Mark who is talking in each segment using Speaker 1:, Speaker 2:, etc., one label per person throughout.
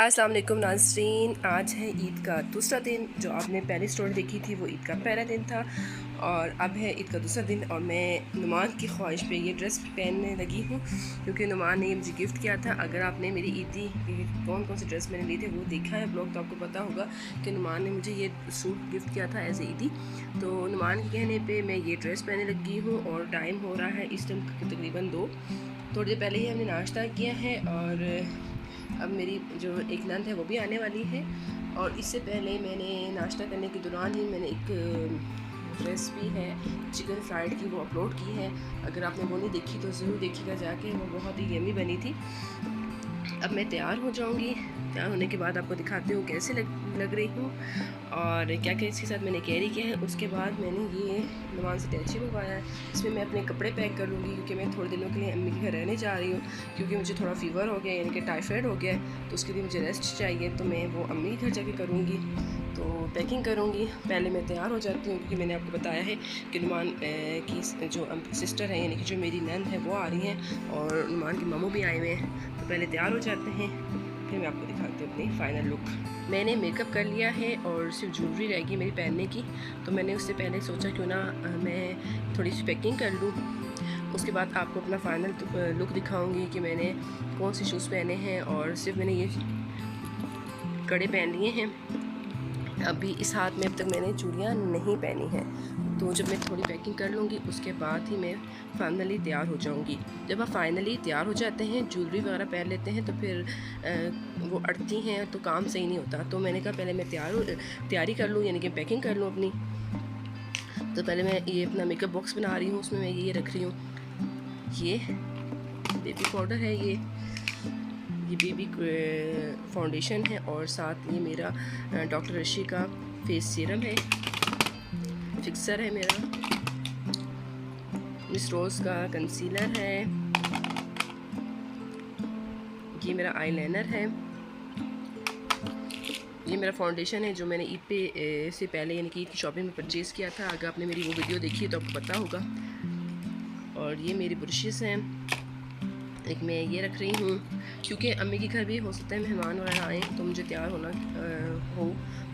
Speaker 1: अस्सलाम वालेकुम नाज़रीन, आज है ईद का दूसरा दिन। जो आपने पहली स्टोरी देखी थी वो ईद का पहला दिन था और अब है ईद का दूसरा दिन। और मैं नुमान की ख्वाहिश पे ये ड्रेस पहनने लगी हूँ क्योंकि नुमान ने ये मुझे गिफ्ट किया था। अगर आपने मेरी ईदी कौन कौन से ड्रेस मैंने लिए थे वो देखा है ब्लॉग तो आपको पता होगा कि नुमान ने मुझे ये सूट गिफ्ट किया था एज ए ईदी। तो नुमान के कहने पर मैं ये ड्रेस पहनने लगी हूँ और टाइम हो रहा है इस टाइम तकरीबन 2। थोड़ी देर पहले ही हमने नाश्ता किया है और अब मेरी जो एक नंद है वो भी आने वाली है। और इससे पहले मैंने नाश्ता करने के दौरान ही मैंने एक रेसिपी है चिकन फ्राइड की वो अपलोड की है। अगर आपने वो नहीं देखी तो ज़रूर देखिएगा जाके, वो बहुत ही यम्मी बनी थी। अब मैं तैयार हो जाऊंगी। तैयार होने के बाद आपको दिखाती हूँ कैसे लग रही हूँ और क्या क्या इसके साथ मैंने कैरी किया है। उसके बाद मैंने ये नुमान से टैची मंगवाया है। इसमें मैं अपने कपड़े पैक कर लूँगी क्योंकि मैं थोड़े दिनों के लिए अम्मी के घर रहने जा रही हूँ क्योंकि मुझे थोड़ा फ़ीवर हो गया यानी कि टाइफाइड हो गया है, तो उसके लिए मुझे रेस्ट चाहिए। तो मैं वो अम्मी के घर जाके करूँगी, तो पैकिंग करूँगी। पहले मैं तैयार हो जाती हूँ क्योंकि मैंने आपको बताया है कि नुमान की जो सिस्टर है यानी कि जो मेरी नंद है वो आ रही हैं और नुमान के मामू भी आए हुए हैं। तो पहले तैयार हो जाते हैं, फिर मैं आपको दिखाती हूँ अपनी फ़ाइनल लुक। मैंने मेकअप कर लिया है और सिर्फ ज्वेलरी रहेगी मेरी पहनने की, तो मैंने उससे पहले सोचा क्यों ना मैं थोड़ी सी पैकिंग कर लूँ। उसके बाद आपको अपना फ़ाइनल लुक दिखाऊंगी कि मैंने कौन से शूज़ पहने हैं। और सिर्फ मैंने ये कड़े पहन लिए हैं, अभी इस हाथ में अब तक मैंने चूड़ियाँ नहीं पहनी हैं। तो जब मैं थोड़ी पैकिंग कर लूँगी उसके बाद ही मैं फाइनली तैयार हो जाऊँगी। जब आप फाइनली तैयार हो जाते हैं, ज्वेलरी वगैरह पहन लेते हैं तो फिर वो अड़ती हैं तो काम सही नहीं होता। तो मैंने कहा पहले मैं तैयारी कर लूँ यानी कि पैकिंग कर लूँ अपनी। तो पहले मैं ये अपना मेकअप बॉक्स बना रही हूँ, उसमें मैं ये रख रही हूँ। ये बेबी पाउडर है, ये बेबी फाउंडेशन है और साथ ये मेरा डॉक्टर रशी का फेस सीरम है, फिक्सर है मेरा, मिस रोज़ का कंसीलर है, ये मेरा आईलाइनर है, ये मेरा फाउंडेशन है जो मैंने ईद पे से पहले यानी कि ईद की शॉपिंग में परचेज़ किया था। अगर आपने मेरी वो वीडियो देखी है तो आपको पता होगा। और ये मेरी ब्रशेस हैं, एक मैं ये रख रही हूँ क्योंकि अम्मी के घर भी हो सकता है मेहमान वगैरह आएँ तो मुझे तैयार होना हो,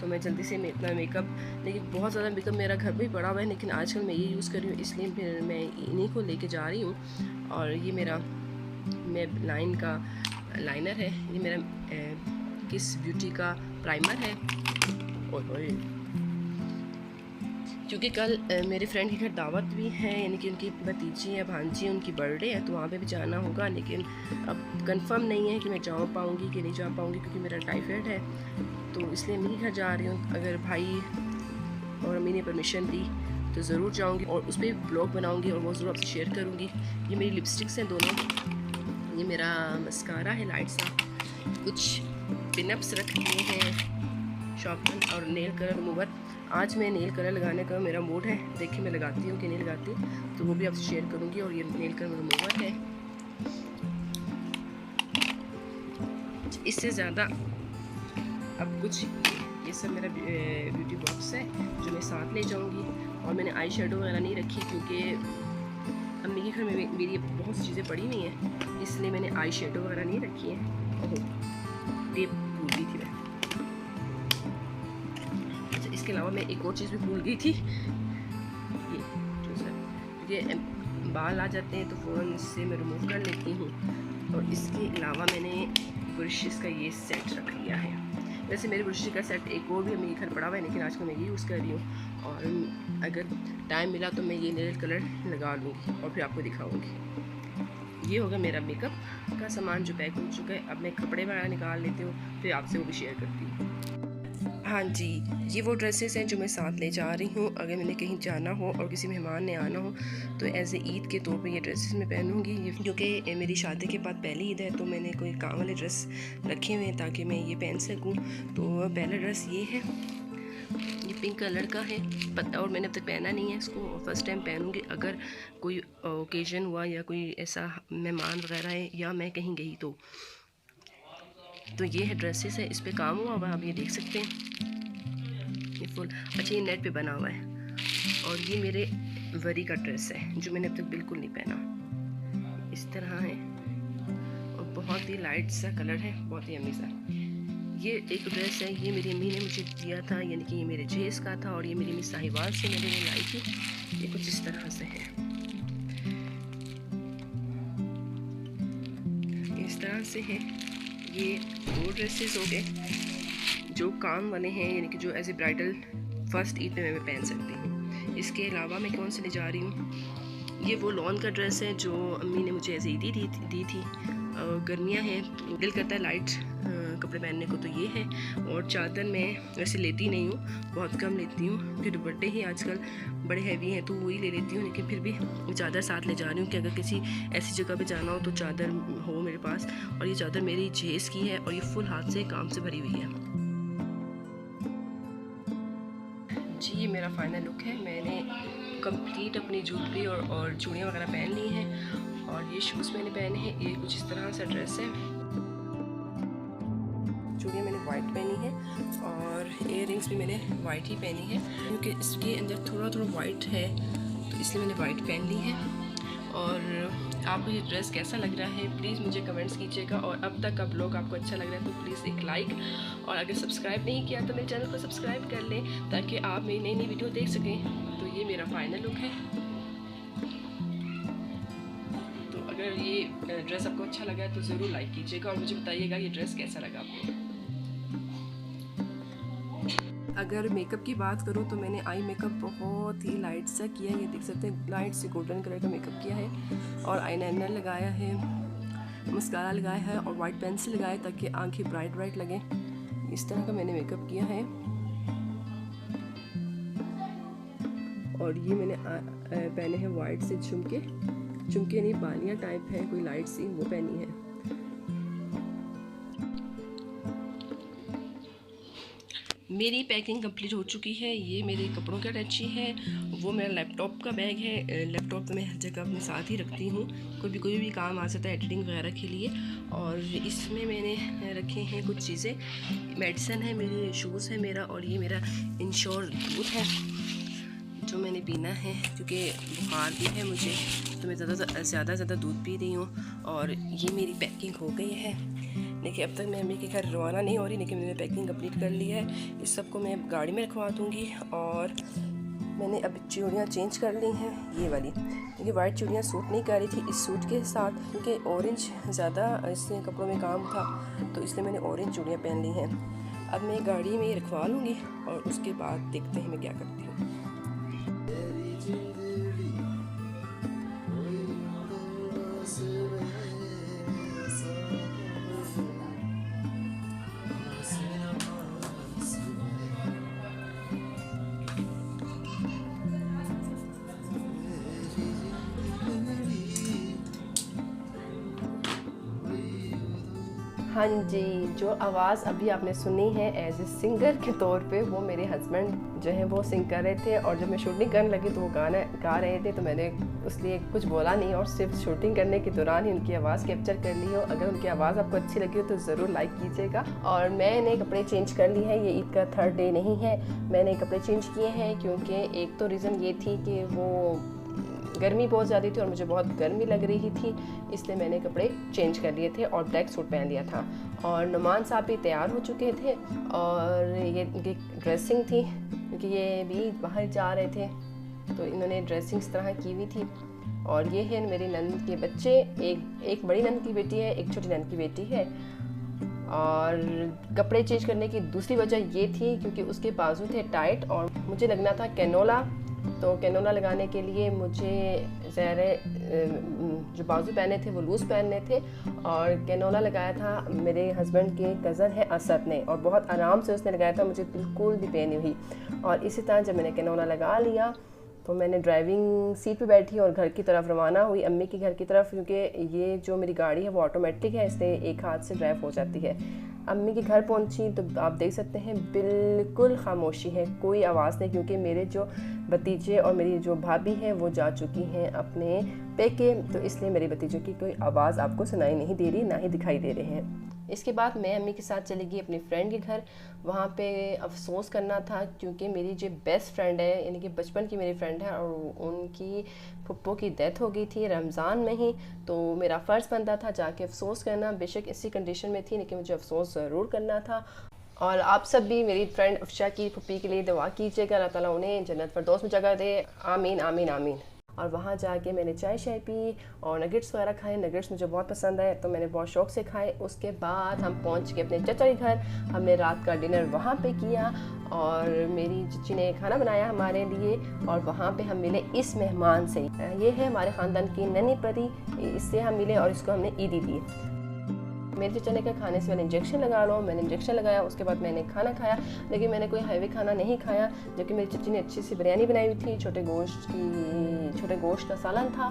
Speaker 1: तो मैं जल्दी से अपना मेकअप, लेकिन बहुत ज़्यादा मेकअप मेरा घर भी पड़ा हुआ है लेकिन आजकल मैं ये यूज़ कर रही हूँ इसलिए फिर मैं इन्हीं को लेके जा रही हूँ। और ये मेरा लाइन का लाइनर है, ये मेरा किस ब्यूटी का प्राइमर है। और क्योंकि कल मेरे फ्रेंड के घर दावत भी है यानी कि उनकी भतीजी या भांजी उनकी बर्थडे है तो वहाँ पे भी जाना होगा, लेकिन अब कंफर्म नहीं है कि मैं जा पाऊँगी कि नहीं जा पाऊँगी क्योंकि मेरा टाइफाइड है। तो इसलिए अम्मी के घर जा रही हूँ। अगर भाई और अम्मी ने परमिशन दी तो ज़रूर जाऊँगी और उस पर ब्लॉग बनाऊँगी और वो ज़रूर आपसे शेयर करूँगी। ये मेरी लिपस्टिक्स हैं दोनों, ये मेरा मस्कारा है लाइट सा, कुछ पिनअप्स रख लिए हैं, शॉर्पनर और नेल कलर रिमूवर। आज मैं नेल कलर लगाने का मेरा मूड है, देखिए मैं लगाती हूँ कि नहीं लगाती, तो वो भी आपसे शेयर करूँगी। और ये नेल कलर रिमूवर है। इससे ज़्यादा अब कुछ ये सब मेरा ब्यूटी बॉक्स है जो मैं साथ ले जाऊँगी। और मैंने आई शेडो वगैरह नहीं रखी क्योंकि अम्मी के घर में मेरी बहुत सी चीज़ें पड़ी हुई हैं, इसलिए मैंने आई शेडो वगैरह नहीं रखी है। ओह टेप भूल गई थी मैं। इसके अलावा मैं एक और चीज़ भी भूल गई थी, ये बाल आ जाते हैं तो फ़ौरन इससे मैं रिमूव कर लेती हूँ। और इसके अलावा मैंने ब्रशेस का ये सेट रख लिया है। वैसे मेरे ब्रशेस का सेट एक और भी मेरे घर पड़ा हुआ है लेकिन आजकल मैं ये यूज़ कर रही हूँ और अगर टाइम मिला तो मैं ये नेल कलर लगा लूँगी और फिर आपको दिखाऊँगी। ये होगा मेरा मेकअप का सामान जो पैक हो चुका है। अब मैं कपड़े वगैरह निकाल लेती हूँ, फिर आपसे वो भी शेयर करती हूँ। हाँ जी, ये वो ड्रेसेस हैं जो मैं साथ ले जा रही हूँ। अगर मैंने कहीं जाना हो और किसी मेहमान ने आना हो तो एज़ ए ईद के तौर पे ये ड्रेसेस मैं पहनूँगी। ये क्योंकि मेरी शादी के बाद पहली ईद है तो मैंने कोई काम वाले ड्रेस रखे हुए हैं ताकि मैं ये पहन सकूँ। तो पहला ड्रेस ये है, ये पिंक कलर का है और मैंने अब तक पहना नहीं है इसको, फर्स्ट टाइम पहनूँगी। अगर कोई ओकेजन हुआ या कोई ऐसा मेहमान वगैरह है या मैं कहीं गई तो ये है ड्रेसेस है, इस पे काम हुआ हुआ आप ये देख सकते हैं। ये फुल अच्छा ये नेट पे बना हुआ है। और ये मेरे वरी का ड्रेस है जो मैंने अब तक बिल्कुल नहीं पहना, इस तरह है और बहुत ही लाइट सा कलर है, बहुत ही अमी सा। ये एक ड्रेस है, ये मेरी अम्मी ने मुझे दिया था, यानी कि ये मेरे जहेज़ का था और ये मेरी अम्मी साहिवाल से मैंने लाई थी। ये कुछ इस तरह से है, इस तरह से है। ये 2 ड्रेसेस हो गए जो काम वाले हैं, यानी कि जो as a bridal first Eid पे मैं पहन सकती हूँ। इसके अलावा मैं कौन से ले जा रही हूँ, ये वो लॉन का ड्रेस है जो अम्मी ने मुझे एज ए ईदी दी थी। गर्मियाँ हैं तो दिल करता है लाइट कपड़े पहनने को, तो ये है। और चादर मैं वैसे लेती नहीं हूँ, बहुत कम लेती हूँ, क्योंकि दुपट्टे ही आजकल बड़े हैवी हैं तो वही ले लेती हूँ। लेकिन फिर भी चादर साथ ले जा रही हूँ कि अगर किसी ऐसी जगह पे जाना हो तो चादर हो मेरे पास। और ये चादर मेरी जहेज़ की है और ये फुल हाथ से काम से भरी हुई है। जी ये मेरा फाइनल लुक है। मैंने कंप्लीट अपनी ज्वेलरी और चूड़ियाँ वगैरह पहन ली हैं और ये शूज़ मैंने पहने हैं। ये कुछ इस तरह सा ड्रेस है, चूड़ियाँ मैंने वाइट पहनी है और इयर रिंग्स भी मैंने वाइट ही पहनी है, क्योंकि इसके अंदर थोड़ा थोड़ा वाइट है तो इसलिए मैंने वाइट पहन ली है। और आपको ये ड्रेस कैसा लग रहा है प्लीज़ मुझे कमेंट्स कीजिएगा। और अब तक आप लोग आपको अच्छा लग रहा है तो प्लीज़ एक लाइक, और अगर सब्सक्राइब नहीं किया तो मेरे चैनल को सब्सक्राइब कर लें ताकि आप मेरी नई नई वीडियो देख सकें। तो ये मेरा फाइनल लुक है। तो अगर ये ड्रेस आपको अच्छा लगा है तो ज़रूर लाइक कीजिएगा और मुझे बताइएगा ये ड्रेस कैसा लगा आपको। अगर मेकअप की बात करूँ तो मैंने आई मेकअप बहुत ही लाइट सा किया है, ये देख सकते हैं लाइट से गोल्डन कलर का मेकअप किया है और आईलाइनर लगाया है, मस्कारा लगाया है और वाइट पेंसिल लगाया ताकि आंखें ब्राइट ब्राइट लगे। इस तरह का मैंने मेकअप किया है। और ये मैंने पहने हैं वाइट से झुमके नहीं बालियाँ टाइप है, कोई लाइट सी वो पहनी है। मेरी पैकिंग कंप्लीट हो चुकी है। ये मेरे कपड़ों का टैची है, वो मेरा लैपटॉप का बैग है। लैपटॉप तो मैं हर जगह अपने साथ ही रखती हूँ, कोई भी काम आ सकता है एडिटिंग वगैरह के लिए। और इसमें मैंने रखे हैं कुछ चीज़ें, मेडिसिन है, मेरे शूज़ है मेरा, और ये मेरा इंश्योर दूध है जो मैंने पीना है क्योंकि बुखार भी है मुझे, तो मैं ज़्यादा दूध पी रही हूँ। और ये मेरी पैकिंग हो गई है। देखिए अब तक मैं अम्मी के घर रवाना नहीं हो रही, लेकिन मैंने पैकिंग कंप्लीट कर ली है। इस सब को मैं गाड़ी में रखवा दूँगी। और मैंने अब चूड़ियाँ चेंज कर ली हैं, ये वाली, क्योंकि वाइट चूड़ियाँ सूट नहीं कर रही थी इस सूट के साथ, क्योंकि ऑरेंज ज़्यादा इससे कपड़ों में काम था तो इसलिए मैंने ऑरेंज चूड़ियाँ पहन ली हैं। अब मैं गाड़ी में रखवा लूँगी और उसके बाद देखते हैं मैं क्या करती हूँ। हाँ जी, जो आवाज़ अभी आपने सुनी है एज ए सिंगर के तौर पे, वो मेरे हस्बैंड जो है वो सिंग कर रहे थे। और जब मैं शूटिंग करने लगी तो वो गाना गा रहे थे, तो मैंने इसलिए कुछ बोला नहीं और सिर्फ शूटिंग करने के दौरान ही उनकी आवाज़ कैप्चर कर ली हो। अगर उनकी आवाज़ आपको अच्छी लगी हो तो ज़रूर लाइक कीजिएगा। और मैंने कपड़े चेंज कर लिए हैं, ये ईद का 3rd डे नहीं है, मैंने कपड़े चेंज किए हैं क्योंकि एक तो रीज़न ये थी कि वो गर्मी बहुत ज़्यादा थी और मुझे बहुत गर्मी लग रही थी, इसलिए मैंने कपड़े चेंज कर लिए थे और ब्लैक सूट पहन लिया था। और नुमान साहब भी तैयार हो चुके थे और ये इनकी ड्रेसिंग थी क्योंकि ये भी बाहर जा रहे थे, तो इन्होंने ड्रेसिंग इस तरह की हुई थी। और ये है मेरी नंद के बच्चे, एक बड़ी नंद की बेटी है, एक छोटी नंद की बेटी है। और कपड़े चेंज करने की दूसरी वजह ये थी क्योंकि उसके बाजू थे टाइट और मुझे लगना था कैनोला, तो कैनोला लगाने के लिए मुझे जो बाजू पहने थे वो लूज़ पहनने थे। और कैनोला लगाया था मेरे हस्बैंड के कज़न है असद ने, और बहुत आराम से उसने लगाया था, मुझे बिल्कुल भी पेन नहीं हुई। और इसी तरह जब मैंने कैनोला लगा लिया तो मैंने ड्राइविंग सीट पे बैठी और घर की तरफ रवाना हुई, अम्मी के घर की तरफ, क्योंकि ये जो मेरी गाड़ी है वो ऑटोमेटिक है, इसलिए एक हाथ से ड्राइव हो जाती है। अम्मी के घर पहुंची तो आप देख सकते हैं बिल्कुल खामोशी है, कोई आवाज़ नहीं, क्योंकि मेरे जो भतीजे और मेरी जो भाभी हैं वो जा चुकी हैं अपने पेके, तो इसलिए मेरे भतीजों की कोई आवाज़ आपको सुनाई नहीं दे रही, ना ही दिखाई दे रहे हैं। इसके बाद मैं अम्मी के साथ चली गई अपनी फ्रेंड के घर। वहाँ पे अफसोस करना था क्योंकि मेरी जो बेस्ट फ्रेंड है, यानी कि बचपन की मेरी फ्रेंड है, और उनकी फुप्पो की डेथ हो गई थी रमज़ान में ही, तो मेरा फ़र्ज़ बनता था जाके अफसोस करना। बेशक इसी कंडीशन में थी लेकिन मुझे अफसोस ज़रूर करना था।
Speaker 2: और आप सब भी मेरी फ्रेंड अफशा की पुप्पी के लिए दुआ कीजिएगा, अल्लाह ताला उन्हें जन्नत फिरदौस में जगह दे, आमीन आमीन आमीन। और वहाँ जाके मैंने चाय शाय पी और नगेट्स वगैरह खाए। नगेट्स मुझे बहुत पसंद है तो मैंने बहुत शौक से खाए। उसके बाद हम पहुँच के अपने चचा के घर, हमने रात का डिनर वहाँ पे किया और मेरी चची ने खाना बनाया हमारे लिए। और वहाँ पे हम मिले इस मेहमान से, ये है हमारे ख़ानदान की नन्ही परी, इससे हम मिले और इसको हमने ईदी दी। मेरे चचा ने कहा खाने से पहले इंजेक्शन लगा लो, मैंने इंजेक्शन लगाया। उसके बाद मैंने खाना खाया, लेकिन मैंने कोई हैवी खाना नहीं खाया, जबकि मेरी चची ने अच्छी सी बिरयानी बनाई हुई थी, छोटे गोश्त का सालन था,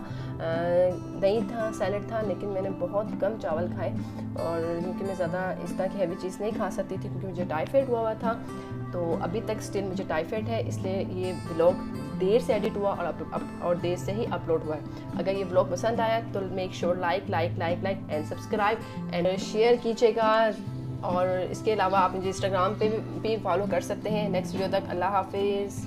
Speaker 2: दही था, सैलड था, लेकिन मैंने बहुत कम चावल खाए। और क्योंकि मैं ज़्यादा इस तरह की हैवी चीज़ नहीं खा सकती थी, क्योंकि मुझे टाइफाइड हुआ था, तो अभी तक स्टिल मुझे टाइफाइड है, इसलिए ये व्लॉग देर से एडिट हुआ और देर से ही अपलोड हुआ है। अगर ये व्लॉग पसंद आया तो make sure like and subscribe and share कीजिएगा। और इसके अलावा आप मुझे इंस्टाग्राम पे भी फॉलो कर सकते हैं। नेक्स्ट वीडियो तक अल्लाह हाफिज़।